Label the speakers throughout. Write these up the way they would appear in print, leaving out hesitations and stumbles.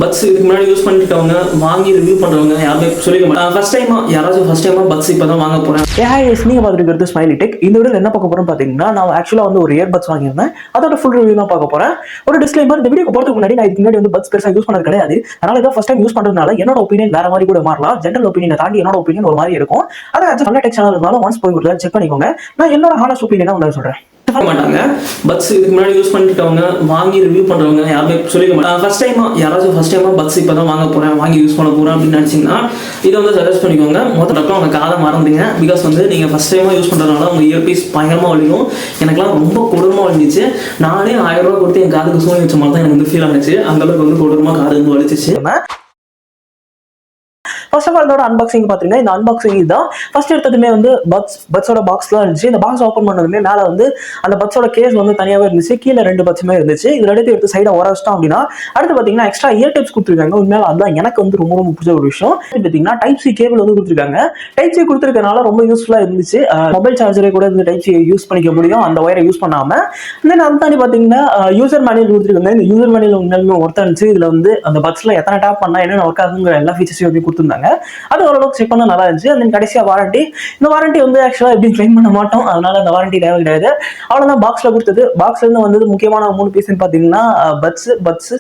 Speaker 1: Puts இதுக்கு முன்னாடி use பண்ணிட்டவங்க வாங்கி ரிவ்யூ பண்ணுறவங்க யாருமே சொல்லிக்க மாட்டாங்க. ஃபர்ஸ்ட் டைமா பட்ஸ் இப்போ தான் வாங்க போகிறேன்.
Speaker 2: நீங்கள் பார்த்துருக்கிறது ஸ்மைலி டெக். இந்த வீடியோவில் என்ன பார்க்க போகிறோம் பார்த்தீங்கன்னா, நான் ஆக்சுவலாக வந்து ஒரு இயர்பட்ஸ் வாங்கியிருந்தேன். அதோட ஃபுல் ரிவ்யூ தான் பார்க்க போகிறேன். ஒரு டிஸ்க்ளைமர், இந்த வீடியோ போகிறதுக்கு முன்னாடி நான் இதுக்கு முன்னாடி வந்து பட்ஸ் பெருசாக யூஸ் பண்ணது கிடையாது. அதனால இதை ஃபர்ஸ்ட் டைம் யூஸ் பண்ணுறதுனால என்னோட ஒப்பீனியன் வேற மாதிரி கூட மாறலாம். ஜென்ரல் ஒப்பீனியனை தாண்டி என்னோட ஒப்பீனியன் ஒரு மாதிரி இருக்கும். அதை நல்ல டெக் சேனல் இருந்தாலும் ஒன்ஸ் போய் செக் பண்ணிக்கோங்க. நான் என்னோட ஹானஸ்ட் ஒப்பீனியனை வந்து சொல்கிறேன்.
Speaker 1: மாட்டாங்க. பட்ஸ் இதுக்கு முன்னாடி யூஸ் பண்ணிட்டவங்க வாங்கி ரிவ்யூ பண்றவங்க யாருமே சொல்லிக்க மாட்டாங்க. ஃபர்ஸ்ட் டைமா பட்ஸ் இப்போ தான் வாங்க போறேன், வாங்கி யூஸ் பண்ண போறேன் அப்படின்னு நினைச்சீங்கன்னா இதை வந்து சஜஸ்ட் பண்ணிக்கோங்க. முதல்ல அவங்க காதை மறந்துங்க. பிகாஸ் வந்து நீங்க ஃபர்ஸ்ட் டைமா யூஸ் பண்றதுனால உங்க இயர்பீஸ் பயங்கரமா வலிக்கும். எனக்குலாம் ரொம்ப கொடூரமா வலிச்சு. நானே 1000 ரூபாய் கொடுத்து என் காதுக்கு சூழல் வச்ச மாதிரி தான் எனக்கு வந்து ஃபீல் ஆனிச்சு. அந்த அளவுக்கு வந்து கொடூரமா காது வந்து வலிச்சிச்சு.
Speaker 2: ஃபர்ஸ்ட் ஆஃப் ஆல் இதோட அன்பாக்சிங் பார்த்தீங்கன்னா, இந்த அன்பாக்சிங் இதுதான். ஃபர்ஸ்ட் எடுத்ததுமே வந்து பட்ஸோட பாக்ஸ்லாம் இருந்துச்சு. இந்த பாக்ஸ் ஓப்பன் பண்ணதுமே மேலே வந்து அந்த பட்ஸோட கேஸ் வந்து தனியாகவே இருந்துச்சு. கீழே 2 பட்ஸுமே இருந்துச்சு. இதில் எடுத்து சைடை உரச்சிட்டோம் அப்படின்னா அடுத்து பார்த்தீங்கன்னா எக்ஸ்ட்ரா இயர் டிப்ஸ் கொடுத்துருக்காங்க. உண்மையில அதுதான் எனக்கு வந்து ரொம்ப ரொம்ப பிடிச்ச ஒரு விஷயம். பார்த்தீங்கன்னா டைப் சி கேபிள் வந்து கொடுத்துருக்காங்க. டைப் சி கொடுத்துருக்கனால ரொம்ப யூஸ்ஃபுல்லாக இருந்துச்சு. மொபைல் சார்ஜரை கூட இந்த டைப் சி யூஸ் பண்ணிக்க முடியும், அந்த ஒயரை யூஸ் பண்ணாமல். தென் அது தாண்டி பார்த்தீங்கன்னா யூசர் மேனுவல் கொடுத்துருக்காங்க. இந்த யூசர் மேனுவல் உண்மையிலுமே ஒர்த்தாக இருந்துச்சு. இதில் வந்து அந்த பட்ஸில் எத்தனை டேப் பண்ணால் என்னென்ன ஒர்க் ஆகுங்கிற எல்லா ஃபீச்சர்ஸையும் வந்து கொடுத்துருந்தாங்க. அது ஓரளவுக்கு செக் பண்ண நல்லா இருந்துச்சு. அந்த கடைசியா வாரண்டி, இந்த வாரண்டி வந்து ஆக்சுவலா எப்படி கிளைம் பண்ண மாட்டோம், அதனால அந்த வாரண்டி தேவை கிடையாது. அவ்வளவுதான் பாக்ஸ்ல கொடுத்தது. பாக்ஸ்ல இருந்து வந்தது முக்கியமான 3 பீஸ் பாத்தீங்கன்னா பட்ஸ்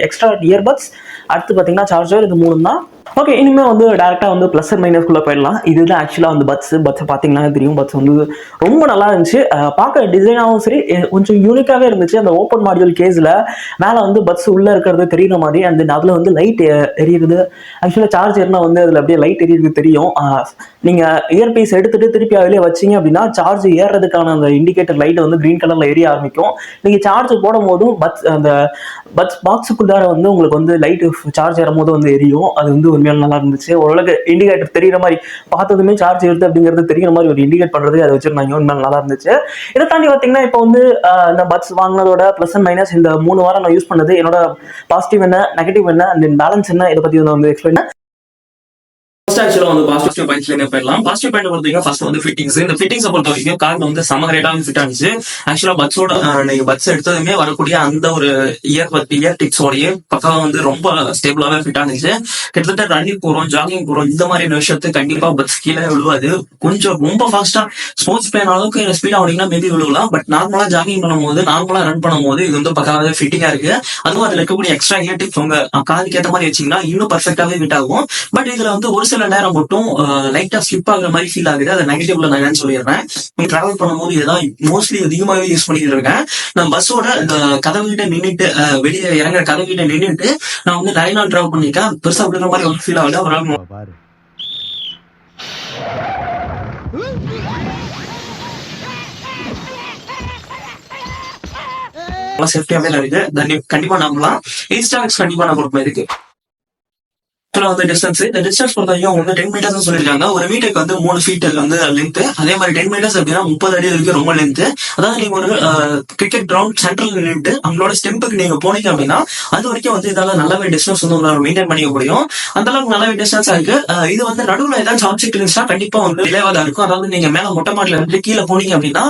Speaker 2: எக்ஸ்ட்ரா இயர்பட்ஸ், அடுத்து பாத்தீங்கன்னா சார்ஜர். இது 3 தான். ஓகே, இனிமேல் வந்து டேரெக்டாக வந்து ப்ளஸ் அண்ட் மைனஸ்குள்ளே போயிடலாம். இதுதான் ஆக்சுவலாக வந்து பட்ஸ் பார்த்தீங்கன்னா தெரியும். பட்ஸ் வந்து ரொம்ப நல்லா இருந்துச்சு. பார்க்க டிசைனாகவும் சரி கொஞ்சம் யூனிக்காகவே இருந்துச்சு. அந்த ஓப்பன் மாடியூல் கேஸில் மேலே வந்து பட்ஸ் உள்ளே இருக்கிறது தெரியுற மாதிரி, அந்த அதில் வந்து லைட் எரியுது. ஆக்சுவலாக சார்ஜர்னால் வந்து அதில் அப்படியே லைட் எரியுது தெரியும். நீங்கள் இயர்பீஸ் எடுத்துகிட்டு திருப்பி அதிலே வச்சிங்க அப்படின்னா சார்ஜ் ஏறுறதுக்கான அந்த இண்டிகேட்டர் லைட் வந்து க்ரீன் கலரில் எரிய ஆரம்பிக்கும். நீங்கள் சார்ஜ் போடும் போதும் அந்த பட்ஸ் பாக்ஸுக்குள்ளார வந்து உங்களுக்கு வந்து லைட்டு சார்ஜ் ஏறும் போது வந்து எரியும். அது வந்து உண்மையாக நல்லா இருந்துச்சு. ஓரளவுக்கு இண்டிகேட்டர் தெரியுற மாதிரி, பார்த்ததுமே சார்ஜ் எடுத்து அப்படிங்கிறது தெரியுற மாதிரி ஒரு இண்டிகேட் பண்றதுக்கு அதை வச்சிருந்தாங்க. உண்மையாக நல்லா இருந்துச்சு. இதை தாண்டி பார்த்தீங்கன்னா இப்போ வந்து இந்த பட்ஸ் வாங்கினதோட ப்ளஸ் அண்ட் மைனஸ் இந்த 3 வாரம் நான் யூஸ் பண்ணது, என்னோட பாசிட்டிவ் என்ன, நெகட்டிவ் என்ன, அந்த பேலன்ஸ் என்ன, இதை பத்தி வந்து எக்ஸ்பிளைன்.
Speaker 1: ஆக்சுவலா வந்து பாசிட்டிவ் பாயிண்ட்ஸ்ல போயிடலாம். பாசிட்டிவ் பாயிண்ட் பொறுத்தவரைக்கும் ஃபர்ஸ்ட் வந்து ஃபிட்டிங்ஸ். இந்த ஃபிட்டிங்ஸ் பொறுத்த வரைக்கும் கார்ல வந்து செம கிரேட்டாக ஃபிட் ஆனிச்சு. ஆக்சுவலா பட்ஸோட நீங்க பட்ஸ் எடுத்ததுமே வரக்கூடிய அந்த ஒரு இயர் டிப்ஸோடய பக்கம் வந்து ரொம்ப ஸ்டேபிளாவே ஃபிட் ஆனிச்சு. கிட்டத்தட்ட ரன்னிங் போறோம், ஜாகிங் போறோம், இந்த மாதிரி விஷயத்துக்கு கண்டிப்பா பட்ஸ் கீழே விழுவாது. கொஞ்சம் ரொம்ப ஃபாஸ்டா ஸ்போர்ட்ஸ் பிளேன் அளவுக்கு ஸ்பீட் ஆனீங்கன்னா மேபி விழுவலாம். பட் நார்மலா ஜாகிங் பண்ணும்போது, நார்மலா ரன் பண்ணும்போது இது வந்து பக்காவே ஃபிட்டிங்கா இருக்கு. அதுவும் அதுல இருக்கக்கூடிய எக்ஸ்ட்ரா இயர் டிப்ஸ் உங்க காதுக்கு ஏற்ற மாதிரி வச்சீங்கன்னா இன்னும் பர்ஃபெக்டாவே ஃபிட் ஆகும். பட் இதுல வந்து ஒரு சில நேரம் மட்டும் லைட்டா ஸ்லிப் ஆகுற மாதிரி ஃபீல் ஆகுது. அதை நெகட்டிவ்ல நான் சொல்லிடுறேன். டிராவல் பண்ணும்போது இதான் மோஸ்ட்லி அதிகமாகவே யூஸ் பண்ணிட்டு இருக்கேன். நான் பஸ்ஸோட கதவுகிட்ட நின்றுட்டு வெளியே இறங்குற கதவுகிட்ட நின்றுட்டு நான் வந்து நிறைய நாள் டிராவல் பண்ணிருக்கேன். பெருசா விடுற மாதிரி ஒரு ஃபீல் ஆகுது. ஒரு சேஃப்டியாவே இருக்கு. கண்டிப்பா நம்பலாம். இன்ஸ்டாக்ஸ் கண்டிப்பா நான் கொடுப்பேன் இதுக்கு. வந்து டிஸ்டன்ஸ், இந்த டிஸ்டன்ஸ் பொறுத்தவரைக்கும் அவங்க வந்து 10 மீட்டர்ஸ் சொல்லிருக்காங்க. ஒரு மீட்டருக்கு வந்து 3 ஃபீட் வந்து லென்த். அதே மாதிரி 10 மீட்டர்ஸ் அப்படின்னா 30 அடி வரைக்கும் ரொம்ப லென்த். அதாவது நீங்க ஒரு கிரிக்கெட் கிரவுண்ட் சென்ட்ரல் நின்றுட்டு அவங்களோட ஸ்டெம்புக்கு நீங்க போனீங்க அப்படின்னா அது வரைக்கும் வந்து இதால நல்லாவே டிஸ்டன்ஸ் வந்து உங்களால மெயின்டைன் பண்ணிக்க முடியும். அந்த அளவுக்கு நல்லாவே டிஸ்டன்ஸா இருக்கு. இது வந்து நடுவில் ஏதாச்சும் ஆப்ஜெக்ட் இருந்துச்சுன்னா கண்டிப்பா வந்து டிலேவா தான் இருக்கும். அதாவது நீங்க மேல மொட்டை மாடியில இருந்து கீழே போனீங்க அப்படின்னா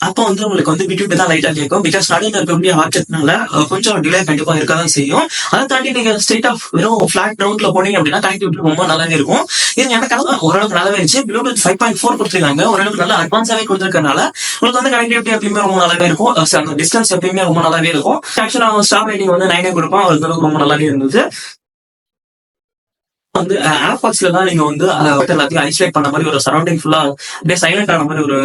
Speaker 1: அப்போ வந்து உங்களுக்கு வந்து விட்டு தான் லைட்டா கேட்கும். பிகாஸ் நடுவில் இருக்கக்கூடிய ஆப்ஜெக்ட்னால கொஞ்சம் டிலே கண்டிப்பா இருக்கதான் செய்யும். அதை தாண்டி நீங்க ஸ்ட்ரெயிட் ஆஃப் வெறும் ஃபிளாட் கிரவுண்ட்ல போனீங்க அப்படின்னா கனெக்டிவிட்டி ரொம்ப நல்லாவே இருக்கும். இது எனக்கு ஓரளவுக்கு நல்லாவே இருந்துச்சு. ப்ளூடூத் 5.4 கொடுத்துருக்காங்க. ஓரளவுக்கு நல்லா அட்வான்ஸாவே கொடுத்துருக்கனால உங்களுக்கு வந்து கனெக்டிவிட்டி எப்பயுமே ரொம்ப நல்லாவே இருக்கும். அந்த டிஸ்டன்ஸ் எப்பயுமே ரொம்ப நல்லாவே இருக்கும். ஆக்சுவலா அவங்க ஸ்டார் ரேட்டிங் வந்து 9 கொடுப்போம். அவங்களுக்கு ரொம்ப நல்லாவே இருந்துச்சு. வந்து ஏர்பாட்ஸ்ல தான் நீங்க வந்து எல்லாத்தையும் ஐசோலேட் பண்ண மாதிரி ஒரு சரௌண்டிங் ஃபுல்லா அப்படியே சைலண்ட் ஆன மாதிரி ஒரு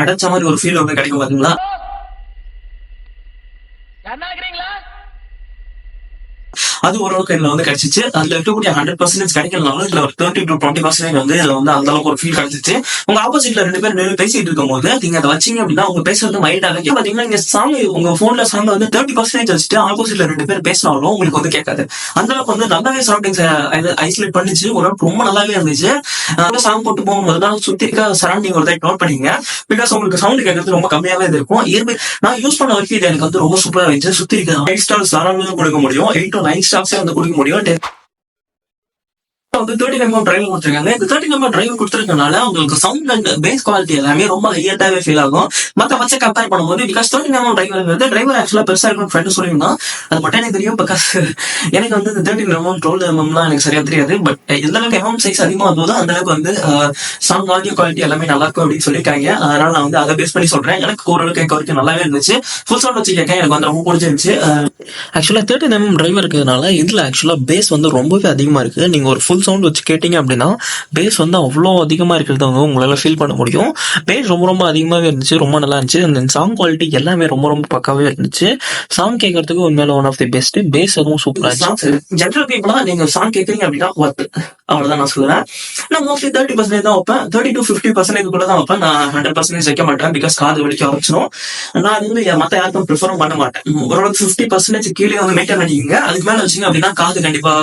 Speaker 1: அடைச்ச மாதிரி ஒரு ஃபீல் வந்து கிடைக்கும் பாத்தீங்களா. அது ஓரளவுக்கு இதுல வந்து கிடைச்சிச்சு. அதுல இருக்கக்கூடிய 100% கிடைக்கலனாலும் இதுல ஒரு 30 to 20% வந்து இதுல வந்து அந்த அளவுக்கு ஒரு ஃபீல் கிடைச்சிச்சு. உங்க ஆப்போசிட்ல 2 பேர் நின்று பேசிட்டு இருக்கும் போது நீங்க அதை வச்சீங்க அப்படின்னா உங்க பேசுறது மைல்டாக பாத்தீங்கன்னா நீங்க சாங் உங்க போன்ல சாங் வந்து 30% வச்சுட்டு ஆப்போசிட்ல 2 பேர் பேசினாலும் உங்களுக்கு வந்து கேட்காது. அந்த அளவுக்கு வந்து நல்லாவே சரௌண்டிங்ஸ் ஐசோலேட் பண்ணிச்சு. ஓரளவுக்கு ரொம்ப நல்லாவே இருந்துச்சு. சாங் போட்டு போகும்போது தான் சுத்தி இருக்க சரௌண்டிங் ஒரு நோட் பண்ணீங்க. பிகாஸ் உங்களுக்கு சவுண்ட் கேட்கறது ரொம்ப கம்மியாவே இருக்கும். நான் யூஸ் பண்ண வரைக்கும் இது எனக்கு வந்து ரொம்ப சூப்பரா இருந்துச்சு. சுத்தி இருக்க 8 ஸ்டார்ஸ் தாராளமாக கொடுக்க முடியும். 8 to 9 ஸ்டார்ஸ் வந்து கொடுக்க முடியும். வந்து 30mm டிரைவர் கொடுத்துருக்காங்க. இந்த 30mm டிரைவர் கொடுத்துருக்கனால உங்களுக்கு சவுண்ட் அண்ட் பேஸ் குவாலிட்டி எல்லாமே ரொம்ப ஹையர்டாவே ஃபீல் ஆகும். மற்ற கம்பேர் பண்ணும்போது பிகாஸ் 30mm டிரைவர் ஆக்சுவலா பெருசா இருக்கும் ஃப்ரெண்ட் சொல்லியிருந்தான். அது மட்டும் எனக்கு தெரியும். பிகாஸ் எனக்கு வந்து இந்த 13mm 12mm எனக்கு சரியா தெரியாது. பட் எந்த அளவுக்கு எம்எம் சைஸ் அதிகமாக போதோ அந்த அளவுக்கு வந்து சவுண்ட் ஆடியோ குவாலிட்டி எல்லாமே நல்லா இருக்கும் அப்படின்னு சொல்லியிருக்காங்க. அதனால நான் வந்து அதை பேஸ் பண்ணி சொல்றேன். எனக்கு ஓரளவு கேட்க வரைக்கும் நல்லாவே இருந்துச்சு. ஃபுல் சவுண்ட் வச்சு கேட்க எனக்கு வந்து ரொம்ப பிடிச்சிருந்துச்சு. ஆக்சுவலா 13mm டிரைவர் இருக்கிறதுனால இதுல ஆக்சுவலா பேஸ் வந்து ரொம்பவே அதிகமா இருக்கு. நீங்க ஒரு ஃபுல் சவுண்ட் வச்சு கேட்டீங்க அப்படின்னா பேஸ் வந்து அவ்வளோ அதிகமா இருக்கிறத வந்து உங்களால ஃபீல் பண்ண முடியும். பேஸ் ரொம்ப அதிகமாவே இருந்துச்சு. ரொம்ப நல்லா இருந்துச்சு. அந்த சாங் குவாலிட்டி எல்லாமே ரொம்ப பக்காவே இருந்துச்சு. சாங் கேட்கறதுக்கு உண்மையில one of the best. Bass அதுவும் சூப்பரா இருந்துச்சு. ஜென்ரல் பீப்புளா நீங்க சாங் கேட்கறீங்க அப்படின்னா ஒர்த், அவ்வளவுதான் நான் சொல்லுவேன். நான் மோஸ்ட்லி 30% தான் வைப்பேன். 30 to 50% கூட தான் வைப்பேன். நான் 100% வைக்க மாட்டேன். பிகாஸ் காது வலிக்க ஆரம்பிச்சிடும். நான் வந்து மத்த யாருக்கும் ப்ரிஃபரும் பண்ண மாட்டேன். ஓரளவுக்கு 50% கீழே வந்து மெயின்டைன் பண்ணிக்கோங்க. அதுக்கு மேல வச்சுங்க அப்படின்னா காது கண்டிப்பா.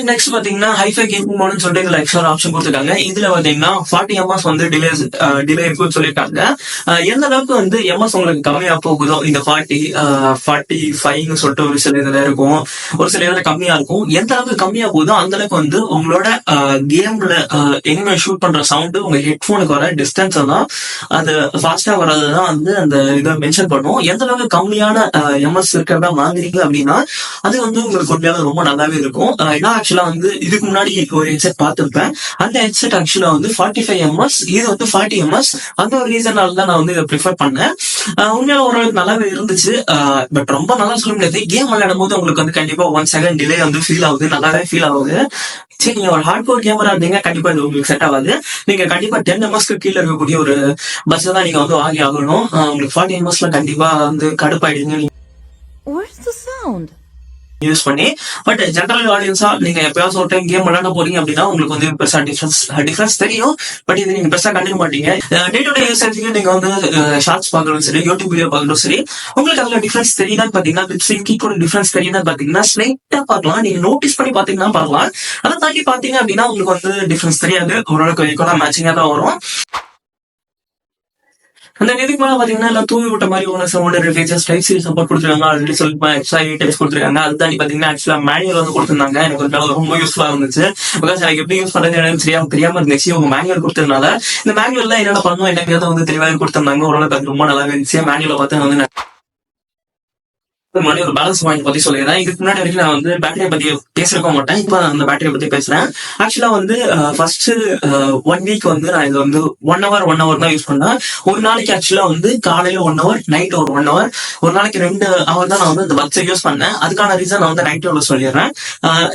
Speaker 1: நெக்ஸ்ட் பாத்தீங்கன்னா ஹைஃபை கேமிங் மோட்னு சொல்லிட்டு இதுல எக்ஸ்ட்ரா ஆப்ஷன் கொடுத்துருக்காங்க. இதுல பாத்தீங்கன்னா 40 ms வந்து டிலே இருக்குன்னு சொல்லியிருக்காங்க. எந்த அளவுக்கு வந்து எம்எஸ் உங்களுக்கு கம்மியா போகுதோ இந்த 45 சொல்லிட்டு ஒரு சில இதுல இருக்கும், ஒரு சில இதுல கம்மியா இருக்கும். எந்த அளவுக்கு கம்மியா போகுதோ அந்த அளவுக்கு வந்து உங்களோட கேம்ல எனிமே ஷூட் பண்ற சவுண்டு உங்க ஹெட்போனுக்கு வர டிஸ்டன்ஸ் தான் அது ஃபாஸ்டா வர்றதுதான் வந்து அந்த இதை மென்ஷன் பண்ணும். எந்த அளவுக்கு கம்மியான எம்எஸ் இருக்கிறதா வாங்குறீங்க அப்படின்னா அது வந்து உங்களுக்கு உண்மையால ரொம்ப நல்லாவே இருக்கும். ஆக்சுவலா வந்து இதுக்கு முன்னாடி ஒரு ஹெட்செட் பார்த்திருப்பேன். அந்த ஹெட்செட் ஆக்சுவலா வந்து 45 ms, இது வந்து 40 ms. அந்த ஒரு ரீசனால தான் நான் வந்து இதை ப்ரிஃபர் பண்ணேன். உண்மையில ஓரளவுக்கு நல்லாவே இருந்துச்சு. பட் ரொம்ப நல்லா சொல்ல முடியாது. கேம் விளையாடும் போது உங்களுக்கு வந்து கண்டிப்பா 1 செகண்ட் டிலே வந்து ஃபீல் ஆகுது, நல்லாவே ஃபீல் ஆகுது. சரி, நீங்க ஒரு ஹார்ட் கோர் கேமரா இருந்தீங்க கண்டிப்பா இது உங்களுக்கு செட் ஆகாது. நீங்க கண்டிப்பா 10 ms கீழே இருக்கக்கூடிய ஒரு பஸ் தான் நீங்க வந்து வாங்கி ஆகணும். உங்களுக்கு 40 ms கண்டிப்பா வந்து கடுப்பாயிடுங்க யூஸ் பண்ணி. பட் ஜெனரல் ஆடியன்ஸா நீங்க எப்பயாவது ஒரு டைம் கேம் விளையாட போறீங்க அப்படின்னா உங்களுக்கு வந்து பெருசா டிஃபரன்ஸ் தெரியும். பட் இது நீங்க பெருசா கண்டுக்க மாட்டீங்க. டே டு டே யூசேஜ்க்கு நீங்க வந்து ஷார்ட்ஸ் பாக்குறதும் சரி, யூடியூப் வீடியோ பாக்குறதும் சரி, உங்களுக்கு அதுல டிஃபரன்ஸ் தெரியுதான்னு பாத்தீங்கன்னா லிப்சிங்க்கு டிஃபரன்ஸ் தெரியுதான்னு பாத்தீங்கன்னா ஸ்லைட்டா பார்க்கலாம். நீங்க நோட்டீஸ் பண்ணி பாத்தீங்கன்னா பார்க்கலாம். அதை தாண்டி பாத்தீங்க அப்படின்னா உங்களுக்கு வந்து டிஃபரன்ஸ் தெரியாது. ஓரளவுக்கு ஈக்குவலா மேட்சிங்கா தான் வரும். அந்த இதுக்கு மேல பாத்தீங்கன்னா எல்லாம் தூவி விட்ட மாதிரி ஒன்று sound features type C support கொடுத்துருக்காங்க. ஆல்ரெடி சொல்லிப்பேன் எக்ஸ்ட்ரா டைப்ஸ் கொடுத்துருக்காங்க. அது தாண்டி பாத்தீங்கன்னா ஆக்சுவலா மேனுவல் வந்து கொடுத்துருந்தாங்க. எனக்கு ஒரு ரொம்ப யூஸ்ஃபுல்லா இருந்துச்சு. பிகாஸ் எனக்கு எப்படி யூஸ் பண்றது எனக்கு தெரியாம இருந்துச்சு. உங்க மேனுவல் கொடுத்ததுனால இந்த மேனுவல்ல என்னென்ன பண்ணணும் என்னங்கிறத வந்து தெளிவாக கொடுத்திருந்தாங்க. ஓரளவுக்கு அது ரொம்ப நல்லா இருந்துச்சு. மேனுவலை பார்த்து வந்து மறுபடியும் ஒரு பேலன்ஸ் பாயிண்ட் பத்தி சொல்லிடுறேன். இதுக்கு முன்னாடி வரைக்கும் நான் வந்து பேட்டரியை பத்தி பேசிருக்க மாட்டேன். இப்ப அந்த பேட்டரியை பத்தி பேசுறேன். ஆக்சுவலா வந்து ஃபர்ஸ்ட் 1 வீக் வந்து நான் இது வந்து 1 hour தான் யூஸ் பண்ணேன். ஒரு நாளைக்கு ஆக்சுவலா வந்து காலையில 1 hour, நைட் ஒரு 1 hour, ஒரு நாளைக்கு 2 hour தான் நான் வந்து இந்த பட்ஸை யூஸ் பண்ணேன். அதுக்கான ரீசன் நான் வந்து நைட் எவ்வளவு சொல்லிடுறேன்.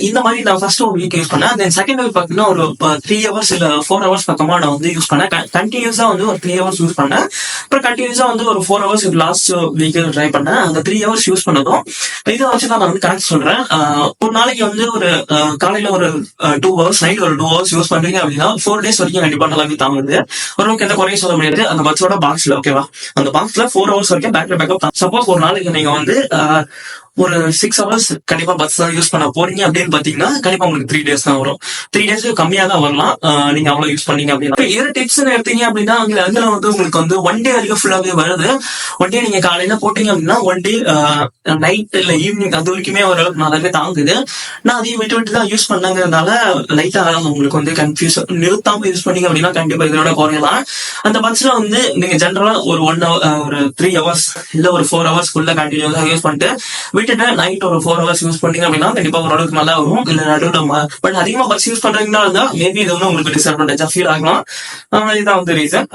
Speaker 1: இந்த மாதிரி நான் ஃபர்ஸ்ட் ஒரு வீக் யூஸ் பண்ணேன். தென் செகண்ட் வீக் பாத்தீங்கன்னா ஒரு 3 hours இல்ல 4 hours பக்கமா நான் வந்து யூஸ் பண்ணேன். கண்டினியூஸா வந்து ஒரு 3 hours யூஸ் பண்ணேன். அப்புறம் கண்டினியூஸா வந்து ஒரு 4 hours லாஸ்ட் வீக் ட்ரை பண்ணேன். அந்த 3 hours யூஸ் பண்ணதும் இதை வச்சுதான் நான் வந்து கனெக்ட் சொல்றேன். ஒரு நாளைக்கு வந்து ஒரு காலையில ஒரு 2 hours, நைட் ஒரு 2 hours யூஸ் பண்றீங்க அப்படின்னா 4 days வரைக்கும் கண்டிப்பா நல்லாவே தாங்குது. ஓரளவுக்கு எந்த குறையும் சொல்ல முடியாது. அந்த பட்ஸோட பாக்ஸ்ல ஓகேவா, அந்த பாக்ஸ்ல 4 hours வரைக்கும் பேட்டரி பேக்கப். சப்போஸ் ஒரு நாளைக்கு நீங்க வந்து ஒரு 6 hours கண்டிப்பா பஸ் தான் யூஸ் பண்ண போறீங்க அப்படின்னு பாத்தீங்கன்னா கண்டிப்பா உங்களுக்கு 3 days தான் வரும். 3 days கம்மியா தான் வரலாம் நீங்க அவ்வளவு யூஸ் பண்ணீங்க அப்படின்னா. இதர டிப்ஸ் எடுத்தீங்க அப்படின்னா அதுல வந்து உங்களுக்கு வந்து 1 day வரைக்கும் ஃபுல்லாவே வருது. 1 day நீங்க காலையில போட்டீங்க அப்படின்னா 1 day நைட் இல்ல ஈவினிங் அது வரைக்குமே ஓரளவுக்கு நல்லாவே தாங்குது. நான் அதையும் விட்டு தான் யூஸ் பண்ணங்கிறதுனால லைட்டா உங்களுக்கு வந்து கன்ஃபியூஸ். நிறுத்தாம யூஸ் பண்ணீங்க அப்படின்னா கண்டிப்பா இதோட குறையலாம். அந்த பட்ஸ்ல வந்து நீங்க ஜென்ரலா ஒரு 1 hour, ஒரு 3 hours இல்ல ஒரு 4 hours கண்டினியூஸா யூஸ் பண்ணிட்டு விட்டுட்டு நைட் ஒரு 4 hours யூஸ் பண்ணீங்க அப்படின்னா கண்டிப்பா ஓரளவுக்கு நல்லா வரும். இல்ல நடுவில் பட் அதிகமா பஸ் யூஸ் பண்றீங்கன்னா தான் மேபி இது வந்து உங்களுக்கு டிஸ்அட்வான்டேஜா ஃபீல் ஆகலாம். இதுதான் வந்து ரீசன்.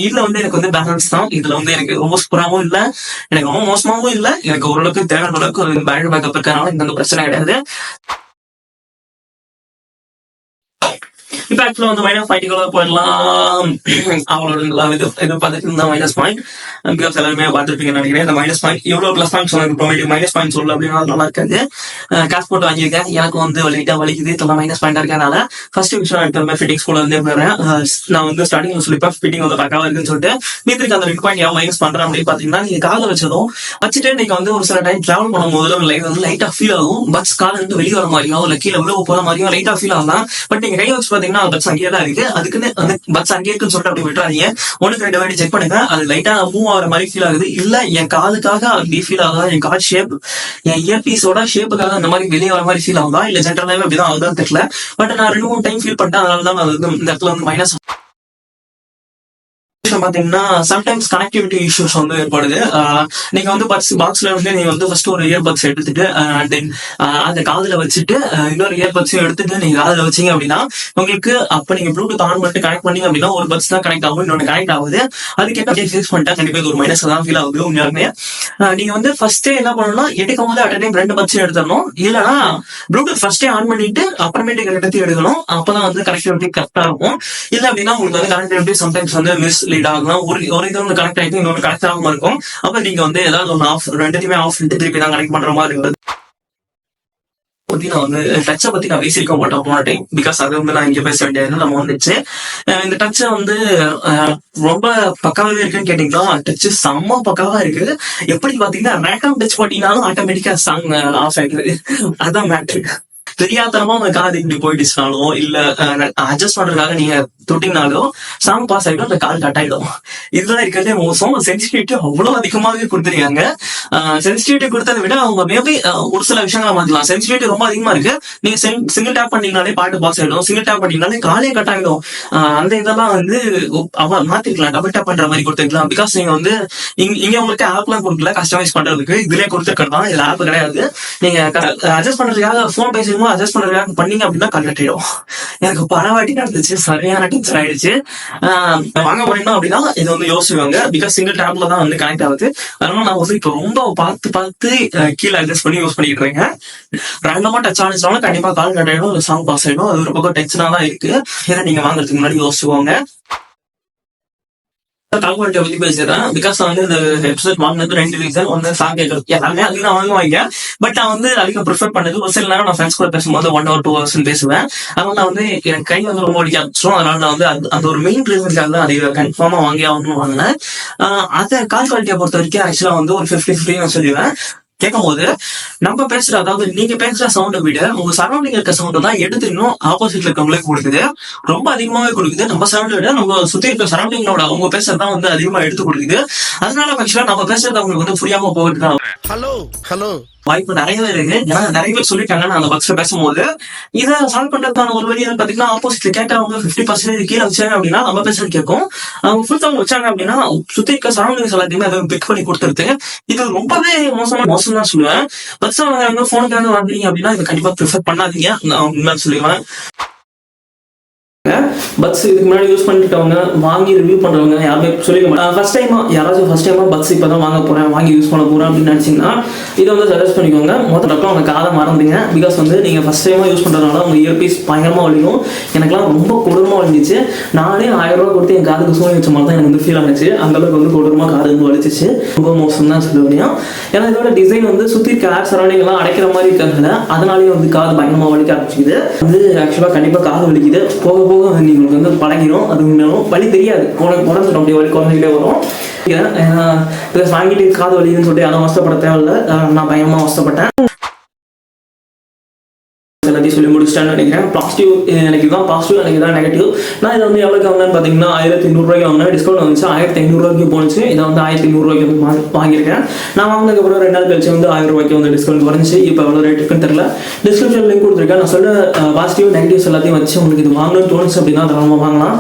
Speaker 1: இதுல வந்து எனக்கு வந்து பேலன்ஸ் தான். இதுல வந்து எனக்கு ரொம்ப சூப்பராகவும் இல்ல, எனக்கு ரொம்ப மோசமாகவும் இல்ல. எனக்கு ஓரளவுக்கு தேவையான அளவுக்கு ஒரு பேட்டரி பேக்கப் இருக்கனால இந்த பிரச்சனை கிடையாது. இப்ப ஆக்சுவலா வந்து -5 போயிடலாம். அவ்வளவு இது பார்த்துட்டு இருந்தா -. பிகாஸ் எல்லாருமே பார்த்துருப்பீங்க நினைக்கிறேன். இந்த -. எவ்வளவு பிளஸ் பாயிண்ட் சொன்னாங்க, -. சொல்லு அப்படின்னா நல்லா இருக்காது. காசு போட்டு வாங்கியிருக்கேன். எனக்கு வந்து லைட்டா வலிக்குது. இதெல்லாம் -. இருக்கனால ஃபர்ஸ்ட் விஷயம் எடுத்த ஃபிட்டிங்ஸ் கூட வந்து போயிடுறேன். நான் வந்து ஸ்டார்டிங் சொல்லிப்பேன் ஃபிட்டிங் வந்து பக்காவா இருக்குன்னு சொல்லிட்டு மீத்திருக்கு அந்த 2 பாயிண்ட் மைனஸ் பண்றேன் அப்படின்னு பாத்தீங்கன்னா நீங்க காலை வச்சுட்டு நீங்க வந்து ஒரு சில டைம் டிராவல் பண்ணும்போது வந்து லைட்டா ஃபீல் ஆகும். பஸ் கால இருந்து வெளியே வர மாதிரியும் இல்ல கீழே விழுவ போற மாதிரியும் லைட்டா ஃபீல் ஆகலாம். பட் நீங்க கை வச்சு பாத்தீங்கன்னா பாத்தீங்கன்னா பட்ஸ் அங்கேயே தான் இருக்கு. அதுக்குன்னு அந்த பட்ஸ் அங்கேயே இருக்குன்னு சொல்லிட்டு அப்படி விட்டுறாதீங்க. 1-2 வாட்டி செக் பண்ணுங்க. அது லைட்டா மூவ் ஆகிற மாதிரி ஃபீல் ஆகுது, இல்ல என் காதுக்காக அப்படி ஃபீல் ஆகுதா, என் காது ஷேப், என் இயர்பீஸோட ஷேப்புக்காக அந்த மாதிரி வெளியே வர மாதிரி ஃபீல் ஆகுதா, இல்ல ஜென்ரலாவே அப்படிதான் ஆகுதான்னு தெரியல. பட் நான் 2-3 டைம் ஃபீல் பண்ணிட்டேன். அதனாலதான் நான் வந்து இந்த இடத்துல வந்து மைனஸ் பாத்தீங்கன்னா சம்டைம்ஸ் கனெக்டிவிட்டி இஷ்யூஸ் வந்து ஏற்படுது. நீங்க வந்து பாக்ஸ்ல வந்து நீங்க வந்து ஃபர்ஸ்ட் ஒரு இயர்பட்ஸ் எடுத்துட்டு தென் அந்த காதுல வச்சுட்டு இன்னொரு இயர்பட்ஸையும் எடுத்துட்டு நீங்க காதுல வச்சீங்க அப்படின்னா உங்களுக்கு அப்ப நீங்க ப்ளூடூத் ஆன் பண்ணிட்டு கனெக்ட் பண்ணீங்க அப்படின்னா ஒரு பட்ஸ் தான் கனெக்ட் ஆகும், இன்னொன்று கனெக்ட் ஆகுது. அதுக்கேற்ற ஃபேஸ் பண்ணிட்டா கண்டிப்பா இது ஒரு மைனஸ் தான் ஃபீல் ஆகுது உண்மையாலுமே. நீங்க வந்து ஃபர்ஸ்டே என்ன பண்ணணும்னா எடுக்கும் போது அட் டைம் 2 பட்ஸையும் எடுத்துடணும். இல்லைன்னா ப்ளூடூத் ஃபர்ஸ்டே ஆன் பண்ணிட்டு அப்புறமேட்டு எடுத்து எடுக்கணும். அப்பதான் வந்து கனெக்டிவிட்டி கரெக்டா இருக்கும். இல்ல அப்படின்னா உங்களுக்கு வந்து கனெக்டிவிட்டி சம்டைம்ஸ் வந்து மிஸ் லீட் ஆகலாம். ஒரு இது வந்து கனெக்ட் ஆகிட்டு இன்னொரு கனெக்ட் ஆகாம இருக்கும். அப்ப நீங்க வந்து ஏதாவது ஒன்று ஆஃப், ரெண்டுத்தையுமே ஆஃப் பண்ணிட்டு திருப்பி தான் கனெக்ட் பண்ற மாதிரி இருக்குது. நான் வந்து டச்சை பத்தி நான் பேசியிருக்க மாட்டேன் போன டைம், பிகாஸ் அது வந்து நான் இங்க பேச வேண்டியது நம்ம வந்துச்சு. இந்த டச்சை வந்து ரொம்ப பக்காவே இருக்குன்னு கேட்டீங்களா, டச் செம்ம பக்காவா இருக்கு. எப்படி பாத்தீங்கன்னா ரேண்டம் டச் போட்டீங்கன்னாலும் ஆட்டோமேட்டிக்கா சாங் ஆஃப் ஆயிடுது. அதான் மேட்ரு. தெரியாதனமா உங்க காது இப்படி போயிடுச்சுனாலோ இல்ல அட்ஜஸ்ட் பண்றதுக்காக நீங்க தொட்டிங்கனாலோ சாங் பாஸ் ஆயிடும், அந்த கால் கட் ஆயிடும். இதுதான் இருக்கிறதே மோசம். சென்சிட்டிவிட்டி அவ்வளவு அதிகமாவே கொடுத்துருக்காங்க. சென்சிட்டிவிட்டி கொடுத்ததை விட அவங்க மேபி ஒரு சில விஷயங்களை மாத்தலாம். சென்சிட்டிவிட்டி ரொம்ப அதிகமா இருக்கு. நீங்க சிங்கிள் டேப் பண்ணீங்கனாலே பாட்டு பாஸ் ஆயிடும், சிங்கிள் டேப் பண்ணீங்கனாலே காலே கட் ஆயிடும். அந்த இதெல்லாம் வந்து மாத்திருக்கலாம், டபுள் டேப் பண்ற மாதிரி கொடுத்துருக்கலாம். பிகாஸ் நீங்க வந்து இங்க உங்களுக்கு ஆப் எல்லாம் கொடுக்கல கஸ்டமைஸ் பண்றதுக்கு, இதுலயே கொடுத்துருக்கா. இதுல ஆப் கிடையாது. நீங்க அட்ஜஸ்ட் பண்றதுக்காக போன் பேசும்போது அட்ஜஸ்ட் பண்றதுக்காக பண்ணீங்க அப்படின்னா கால் கட் ஆயிடும். எனக்கு பரவாட்டி நடந்துச்சு, சரியான டென்ஷன் ஆயிடுச்சு. வாங்க போறீங்கன்னா அப்படின்னா இது வந்து யோசிச்சுவாங்க, பிகாஸ் சிங்கிள் டேப்ல தான் வந்து கனெக்ட் ஆகுது. அதனால நான் வந்து இப்போ ரொம்ப பார்த்து கீழே அட்ஜஸ்ட் பண்ணி யூஸ் பண்ணிட்டு இருக்கேன். ரேண்டமா டச் ஆனிச்சாலும் கண்டிப்பா கால் கட் ஆயிடும், சாங் பாஸ் ஆயிடும். அது ஒரு பக்கம் டென்ஷனா தான் இருக்கு. ஏன்னா நீங்க வாங்குறதுக்கு முன்னாடி யோசிச்சுக்கோங்க. கால் குவாலிட்டி பத்தி பேசுறேன். பிகாஸ் வந்து இந்த ஹெட்செட் வாங்கினது 2 ரீசன். ஒன்னு சாங் கேட்கறது எல்லாமே அதுக்கு நான் வாங்குவாங்க. பட் நான் வந்து அதிக ப்ரிஃபர் பண்ணது ஒரு சில நேரம் நான் ஃப்ரெண்ட்ஸ் கூட பேசும்போது 1 or 2 hours பேசுவேன். அதனால நான் வந்து எனக்கு கை வந்து ரொம்ப அடிக்க ஆரம்பிச்சிடும். அதனால நான் வந்து அந்த ஒரு மெயின் ரீசனுக்காக தான் அதிக கன்ஃபார்மா வாங்கி ஆகணும்னு வாங்கினேன். அதை கால் குவாலிட்டியை பொறுத்த வரைக்கும் ஆக்சுவலா வந்து ஒரு 50-50 நான் சொல்லுவேன். கேட்கும் போது நம்ம பேசுற, அதாவது நீங்க பேசுற சவுண்டை விட உங்க சரௌண்டிங் இருக்க சவுண்ட் தான் எடுத்து இன்னும் ஆப்போசிட்ல இருக்கவங்களுக்கு கொடுக்குது. ரொம்ப அதிகமாவே கொடுக்குது. நம்ம சவுண்டை விட நம்ம சுத்தி இருக்க சரௌண்டிங்களோட அவங்க பேசுறதான் வந்து அதிகமா எடுத்து கொடுக்குது. அதனால ஆக்சுவலா நம்ம பேசுறது அவங்களுக்கு வந்து புரியாம போகிறதுக்கான வாய்ப்பு நிறையவே இருக்கு. ஏன்னா நிறைய பேர் சொல்லிட்டாங்க நான் அந்த பக்ஸ்ல பேசும்போது. இதை சால்வ் பண்றதுக்கான ஒரு வழி பாத்தீங்கன்னா ஆப்போசிட்ல கேட்கறவங்க 50% கீழே வச்சாங்க அப்படின்னா நம்ம பேசுறது கேட்கும். அவங்க ஃபுல் சவுண்ட் வச்சாங்க அப்படின்னா சுத்தி இருக்க சரௌண்டிங்ஸ் எல்லாத்தையுமே அதை பிக் பண்ணி கொடுத்துருது. இது ரொம்பவே மோசம் தான் சொல்லுவேன். பஸ் வாங்க போனுக்கு வந்தீங்க அப்படின்னா இதை கண்டிப்பா ப்ரிஃபர் பண்ணாதீங்க, நான் உண்மையா சொல்லிடுவேன். பட்ஸ் இதுக்கு முன்னாடி யூஸ் பண்ணிட்டவங்க வாங்கி ரிவ்யூ பண்றவங்க யாருமே சொல்லிக்க மாட்டாங்க. ஃபர்ஸ்ட் டைமா பட்ஸ் இப்பதான் வாங்க போறேன், வாங்கி யூஸ் பண்ண போறேன் அப்படின்னு நினைச்சீங்கன்னா இதை வந்து சஜஸ்ட் பண்ணிக்கோங்க. மொத்தம் அவங்க காதை மறந்துங்க. பிகாஸ் வந்து நீங்க ஃபர்ஸ்ட் டைமா யூஸ் பண்றதுனால உங்க இயர்பீஸ் பயங்கரமா வலிக்கும். எனக்குலாம் ரொம்ப கொடூரமா வலிச்சிச்சு. நானே 1000 ரூபாய் கொடுத்து என் காதுக்கு சோனி வச்ச மாதிரி தான் எனக்கு வந்து ஃபீல் ஆனிச்சு. அந்த அளவுக்கு வந்து கொடூரமா காது வந்து வலிச்சிச்சு. ரொம்ப மோசம் தான் சொல்ல முடியும். ஏன்னா இதோட டிசைன் வந்து சுத்தி இருக்க ஏர் சரௌண்டிங் எல்லாம் அடைக்கிற மாதிரி இருக்கிறதுல அதனாலேயே வந்து காது பயங்கரமா வலிக்க ஆரம்பிச்சுக்குது. வந்து ஆக்சுவலா கண்டிப்பா காது வலிக்குது. போக போக உங்களுக்கு வந்து பழகிடும். அது உண்மையாலும் வலி தெரியாது, குறைஞ்சிடும், அப்படியே வலி குறைஞ்சிக்கிட்டே வரும். இதை வாங்கிட்டு காது வலின்னு சொல்லிட்டு யாரும் அவஸ்தப்பட தேவையில்லை. நான் பயமா அவஸ்தப்பட்டேன். எல்லாத்தையும் சொல்லி முடிச்சிட்டேன்னு நினைக்கிறேன். பாசிட்டிவ் எனக்கு இதுதான் பாசிட்டிவ், எனக்கு இதான் நெகட்டிவ். நான் இதை வந்து எவ்வளோக்கு வாங்கினேன்னு பார்த்தீங்கன்னா 1500 ரூபாய்க்கு வாங்கினேன். டிஸ்கவுண்ட் வந்துச்சு 1500 ரூபாய்க்கு போனிச்சு. இதை வந்து 1500 ரூபாய்க்கு வந்து வாங்கியிருக்கேன். நான் வாங்கினதுக்கப்புறம் 2 நாள் கழிச்சு வந்து 1000 ரூபாய்க்கு வந்து டிஸ்கவுண்ட் வந்துச்சு. இப்போ எவ்வளோ ரேட் இருக்குன்னு தெரியல. டிஸ்கிரிப்ஷன் லிங்க் கொடுத்துருக்கேன். நான் சொல்ல பாசிட்டிவ் நெகட்டிவ்ஸ் எல்லாத்தையும் வச்சு உங்களுக்கு இது வாங்கணும்னு தோணுச்சு அப்படின்னா அதை நம்ம வாங்கலாம்.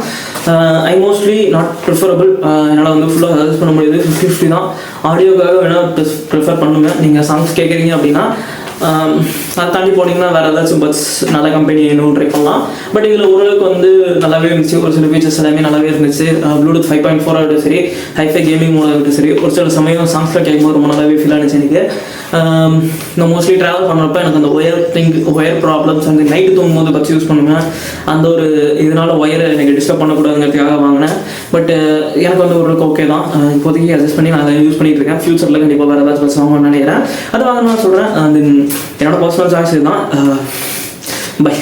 Speaker 1: ஐ மோஸ்ட்லி நாட் ப்ரிஃபரபிள். என்னால் வந்து ஃபுல்லாக சஜஸ்ட் பண்ண முடியுது. 50-50 தான். ஆடியோக்காக வேணால் ப்ரிஃபர் பண்ணுங்க. நீங்கள் சாங்ஸ் கேட்குறீங்க அப்படின்னா அதை தாண்டி போனீங்கன்னா வேறு ஏதாச்சும் பட்ஸ் நல்ல கம்பெனி இன்னும் ட்ரை பண்ணலாம். பட் இதில் ஓரளவுக்கு வந்து நல்லாவே இருந்துச்சு. ஒரு சில ஃபீச்சர்ஸ் எல்லாமே நல்லாவே இருந்துச்சு. ப்ளூடூத் 5.4 ஆகட்டும் சரி, ஹைஃபை கேமிங் மோட் ஆகட்டும் சரி, ஒரு சில சமயம் சாங்ஸ்லாம் கேட்கும்போது ரொம்ப நல்லாவே ஃபீல் ஆனிச்சு எனக்கு. நான் மோஸ்ட்லி ட்ராவல் பண்ணுறப்ப எனக்கு அந்த ஒயர் ப்ராப்ளம்ஸ், அந்த நைட்டு தூங்கும்போது பட்ஸ் யூஸ் பண்ணுவேன். அந்த ஒரு இதனால் ஒயரை எனக்கு டிஸ்டர்ப் பண்ணக்கூடாதுங்கிறதுக்காக வாங்கினேன். பட் எனக்கு வந்து ஓரளவுக்கு ஓகே தான். இப்போதைக்கு அட்ஜஸ்ட் பண்ணி நான் அதை யூஸ் பண்ணிட்டு இருக்கேன். ஃபியூச்சரில் கண்டிப்பாக வேறு ஏதாச்சும் பட்ஸ் வாங்கணும்னு நினைக்கிறேன். அது வாங்கணும்னு சொல்கிறேன். என்னோட பர்சனல் சாய்ஸ் இதுதான். பை.